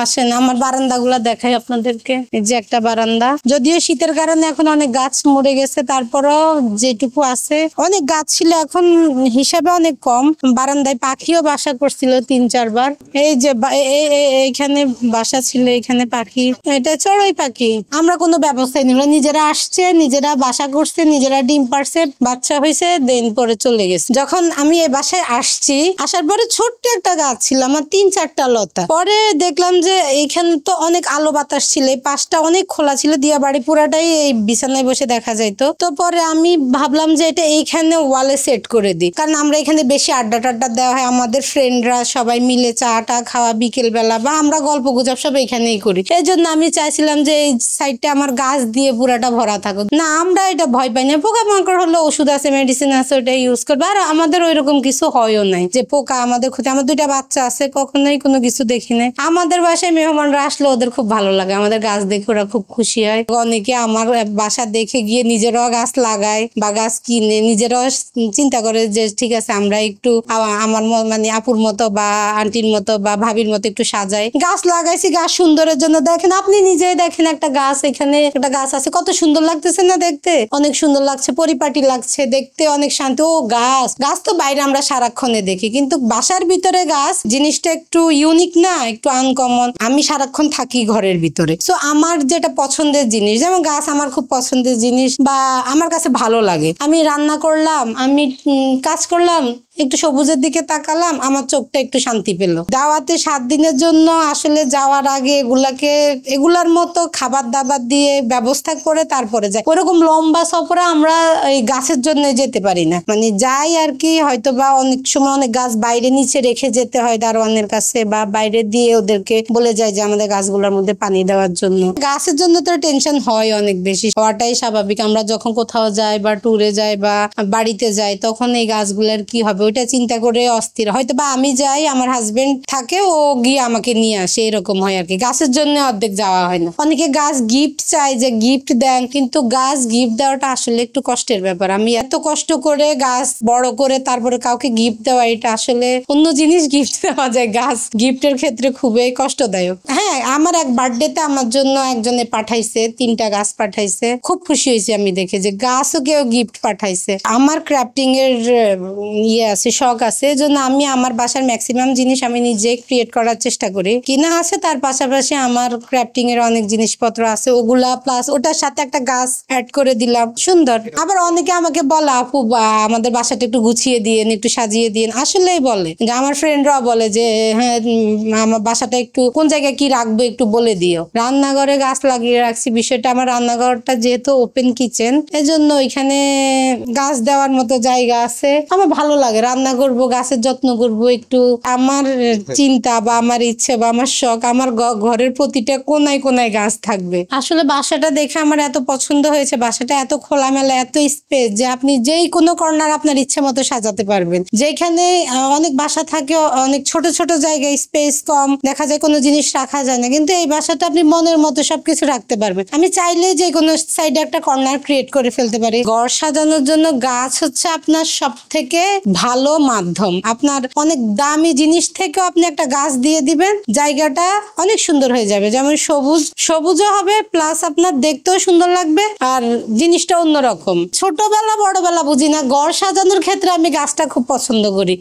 আসেন আমার বারান্দাগুলো দেখাই আপনাদেরকে। এই যে একটা বারান্দা, যদিও শীতের কারণে এখন অনেক গাছ মরে গেছে, তারপরও যেটুকু আছে অনেক গাছ ছিল, এখন হিসাবে অনেক কম। বারান্দায় পাখিও বাসা করছিল ৩-৪ বার। এই যে এইখানে বাসা ছিল, এখানে পাখি, এটা চড়ুই পাখি। আমরা কোনো ব্যবস্থাই নিল, নিজেরা আসছে, নিজেরা বাসা করছে, নিজেরা ডিম পারছে, বাচ্চা হয়েছে, দেন পরে চলে গেছে। যখন আমি এই বাসায় আসছি, আসার পরে ছোট্ট একটা গাছ ছিল আমার, ৩-৪টা লতা। পরে দেখলাম যে এইখানে তো অনেক আলো বাতাস ছিল, এই পাশটা অনেক খোলা ছিল, দিয়া বাড়ি পুরাটাই এই বিছানায় বসে দেখা যাইতো। তো পরে আমি ভাবলাম যে এটা এইখানে ওয়ালে সেট করে দিই, কারণ আমরা এখানে বেশি আড্ডা টাড্ডা দেওয়া হয়, আমাদের ফ্রেন্ডরা সবাই মিলে চা টা খাওয়া বিকেল বেলা, বা আমরা গল্প গুজব সব এখানেই করি। এই জন্য আমি চাইছিলাম যে এই সাইডটা আমার গাছ দিয়ে পুরাটা ভরা থাকুক। না, আমরা এটা ভয় পাই না, পোকামাকড় হলো ওষুধ আছে, মেডিসিন আছে, ওটা ইউজ করবো। আর আমাদের ওইরকম কিছু হয়ও নাই যে পোকা আমাদের ক্ষতি। আমার 2টা বাচ্চা আছে, কখনোই কোনো কিছু দেখি নাই। আমাদের বাসায় মেহমানরা আসলে ওদের খুব ভালো লাগে, আমাদের গাছ দেখে ওরা খুব খুশি হয়। অনেকে আমার বাসা দেখে গিয়ে নিজেরাও গাছ লাগায় বা গাছ কিনে নিজেরাও চিন্তা করে যে ঠিক আছে আমরা একটু আমার মানে আপুর মতো বা আন্টির মতো বা ভাবির মতো একটু সাজাই। গাছ লাগাইছি গাছ সুন্দরের জন্য। দেখেন, আপনি নিজেই দেখেন, একটা গাছ, এখানে একটা গাছ আছে, কত সুন্দর লাগতেছে না দেখতে? অনেক সুন্দর লাগছে, পরিপাটি লাগছে দেখতে, অনেক শান্তি। ও গাছ গাছ তো বাইরে আমরা সারাক্ষণে দেখি, কিন্তু বাসার ভিতরে গাছ জিনিসটা একটু ইউনিক না, একটু আনকমন। আমি সারাক্ষণ থাকি ঘরের ভিতরে, তো আমার যেটা পছন্দের জিনিস, যেমন গাছ আমার খুব পছন্দের জিনিস, বা আমার কাছে ভালো লাগে। আমি রান্না করলাম, আমি কাজ করলাম, একটু সবুজের দিকে তাকালাম, আমার চোখটা একটু শান্তি পেল। দাওয়াতে 7 দিনের জন্য আসলে যাওয়ার আগে এগুলার মতো খাবার দাবার দিয়ে ব্যবস্থা করে তারপরে যাই। ওরকম লম্বা সফরে আমরা এই গাছের জন্য যেতে পারি না, মানে যাই আর কি। হয়তো বা অনেক সময় অনেক গাছ বাইরে নিচে রেখে যেতে হয় দারোয়ানের কাছে, বা বাইরে দিয়ে ওদেরকে বলে যায় যে আমাদের গাছগুলোর মধ্যে পানি দেওয়ার জন্য। গাছের জন্য তো টেনশন হয় অনেক বেশি, হওয়াটাই স্বাভাবিক। আমরা যখন কোথাও যাই বা ট্যুরে যাই বা বাড়িতে যাই, তখন এই গাছগুলোর কি হবে ওইটা চিন্তা করে অস্থির। হয়তো বা আমি যাই, আমার হাজবেন্ড থাকে, ও গিয়ে আমাকে নিয়ে আসে, এরকম হয় আর কি। গাছের জন্য অর্ধেক যাওয়া হয় না। অনেকে গাছ গিফট চায় যে গিফট দেন, কিন্তু গাছ গিফট দেওয়াটা আসলে একটু কষ্টের ব্যাপার। আমি এত কষ্ট করে গাছ বড় করে তারপরে কাউকে গিফট দেওয়া, এটা আসলে অন্য জিনিস গিফট দেওয়া যায়, গাছ গিফটের ক্ষেত্রে খুবই কষ্টদায়ক। হ্যাঁ, আমার এক বার্থডেতে আমার জন্য একজনে পাঠাইছে, 3টা গাছ পাঠাইছে, খুব খুশি হয়েছি আমি দেখে যে গাছও কেউ গিফট পাঠাইছে। আমার ক্রাফটিং এর আছে, শখ আছে, এজন্য আমি আমার বাসার ম্যাক্সিমাম জিনিস আমি নিজে ক্রিয়েট করার চেষ্টা করি। কিনা আছে, তার পাশাপাশি আমার ক্রাফটিং এর অনেক জিনিসপত্র আছে, ওগুলা প্লাস ওটার সাথে একটা গাছ অ্যাড করে দিলাম, সুন্দর। আবার অনেকে আমাকে বলে আপু বা আমাদের বাসাটা একটু গুছিয়ে দিয়েন, একটু সাজিয়ে দিয়েন। আসলেই বলে যে, আমার ফ্রেন্ডরাও বলে যে হ্যাঁ আমার বাসাটা একটু কোন জায়গায় কি রাখবো একটু বলে দিও। রান্নাঘরে গাছ লাগিয়ে রাখছি, বিষয়টা আমার রান্নাঘরটা যেহেতু ওপেন কিচেন, এজন্য ওইখানে গাছ দেওয়ার মতো জায়গা আছে। আমার ভালো লাগে, রান্না করব, গাছের যত্ন করব একটু। আমার চিন্তা বা আমার ইচ্ছে বা আমার শখ, আমার ঘরের প্রতিটা কোনায় কোনায় গাছ থাকবে। আসলে বাসাটা দেখে আমার এত পছন্দ হয়েছে, বাসাটা এত খোলামেলা, এত স্পেস যে আপনি যেই কোনো কর্নার আপনার ইচ্ছে মতো সাজাতে পারবেন। যেখানে অনেক বাসা থাকে অনেক ছোট ছোট জায়গায়, স্পেস কম, দেখা যায় কোনো জিনিস রাখা যায় না, কিন্তু এই বাসাটা আপনি মনের মতো সবকিছু রাখতে পারবেন। আমি চাইলে যে কোনো সাইডে একটা কর্নার ক্রিয়েট করে ফেলতে পারি। ঘর সাজানোর জন্য গাছ হচ্ছে আপনার সব থেকে ভালো মাধ্যম। আপনার অনেক দামি জিনিস থেকেও আপনি একটা গাছ দিয়ে দিবেন, জায়গাটা অনেক সুন্দর হয়ে যাবে। যেমন সবুজও হবে, প্লাস আপনার দেখতেও সুন্দর লাগবে, আর জিনিসটা অন্যরকম। ছোটবেলা বড়বেলা বুঝি না, ঘর সাজানোর ক্ষেত্রে আমি গাছটা খুব পছন্দ করি।